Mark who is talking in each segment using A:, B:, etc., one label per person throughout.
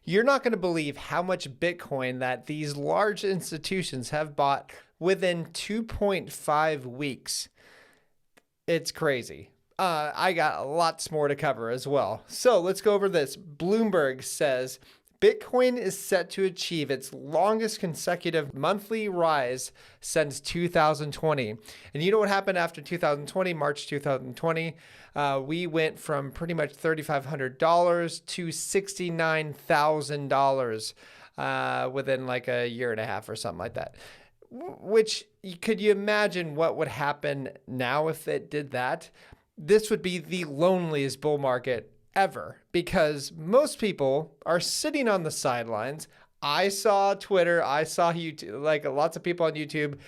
A: You're not going to believe how much Bitcoin that these large institutions have bought within 2.5 weeks. It's crazy. I got lots more to cover as well. So let's go over this. Bloomberg says Bitcoin is set to achieve its longest consecutive monthly rise since 2020. And you know what happened after 2020, March 2020? We went from pretty much $3,500 to $69,000 within like a year and a half or something like that. Which, could you imagine what would happen now if it did that? This would be the loneliest bull market ever, because most people are sitting on the sidelines. I saw Twitter, I saw YouTube, like lots of people on YouTube,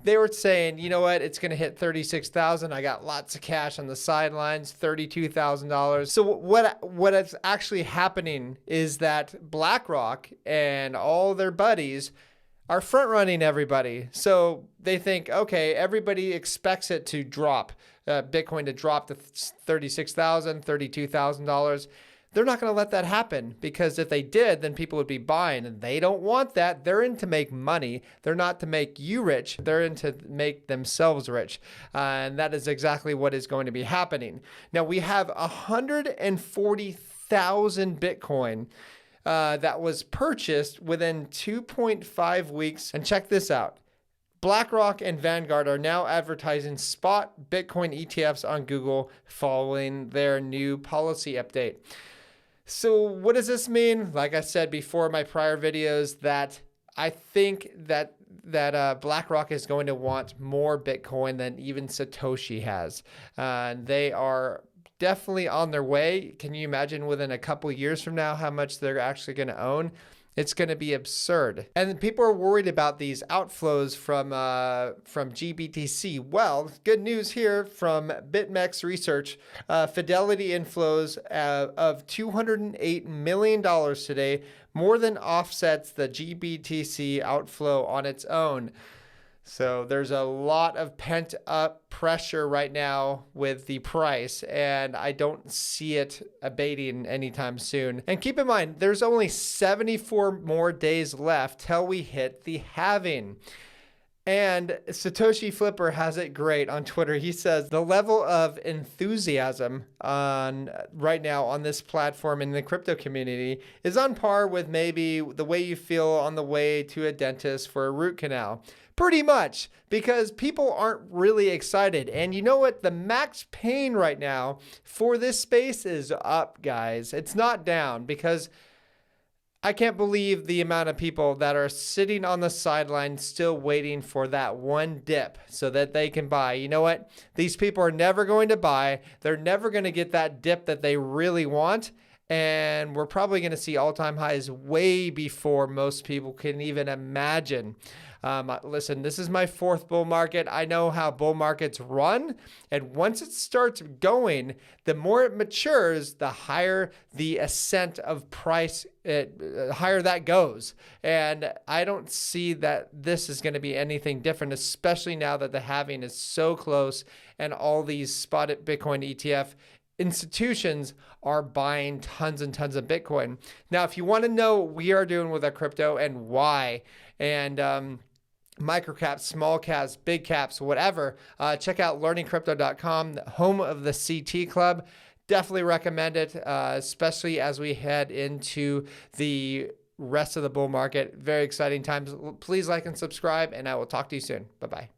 A: they were saying, you know what, it's going to hit 36,000. I got lots of cash on the sidelines, $32,000. So what is actually happening is that Blackrock and all their buddies are front running everybody. So they think, okay, everybody expects it to drop, Bitcoin to drop to $36,000, $32,000. They're not going to let that happen, because if they did, then people would be buying, and they don't want that. They're in to make money. They're not to make you rich. They're in to make themselves rich. And that is exactly what is going to be happening. Now we have 140,000 Bitcoin that was purchased within 2.5 weeks. And check this out. BlackRock and Vanguard are now advertising spot Bitcoin ETFs on Google following their new policy update. So what does this mean? Like I said before in my prior videos, that I think that BlackRock is going to want more Bitcoin than even Satoshi has. They are definitely on their way. Can you imagine within a couple years from now how much they're actually going to own? It's going to be absurd. And people are worried about these outflows from GBTC. Well, good news here from BitMEX research. Fidelity inflows of $208 million today more than offsets the GBTC outflow on its own. So there's a lot of pent up pressure right now with the price, and I don't see it abating anytime soon. And keep in mind, there's only 74 more days left till we hit the halving. And Satoshi Flipper has it great on Twitter. He says the level of enthusiasm right now on this platform in the crypto community is on par with maybe the way you feel on the way to a dentist for a root canal. Pretty much, because people aren't really excited. And you know what? The max pain right now for this space is up, guys. It's not down, because I can't believe the amount of people that are sitting on the sidelines still waiting for that one dip so that they can buy. You know what? These people are never going to buy. They're never going to get that dip that they really want. And we're probably going to see all-time highs way before most people can even imagine. Listen, this is my fourth bull market. I know how bull markets run. And once it starts going, the more it matures, the higher the ascent of price, higher that goes. And I don't see that this is going to be anything different, especially now that the halving is so close and all these spot Bitcoin ETF institutions are buying tons and tons of Bitcoin. Now, if you want to know what we are doing with our crypto and why, and micro caps, small caps, big caps, whatever, check out learningcrypto.com, the home of the CT Club. Definitely recommend it, especially as we head into the rest of the bull market. Very exciting times. Please like and subscribe, and I will talk to you soon. Bye-bye.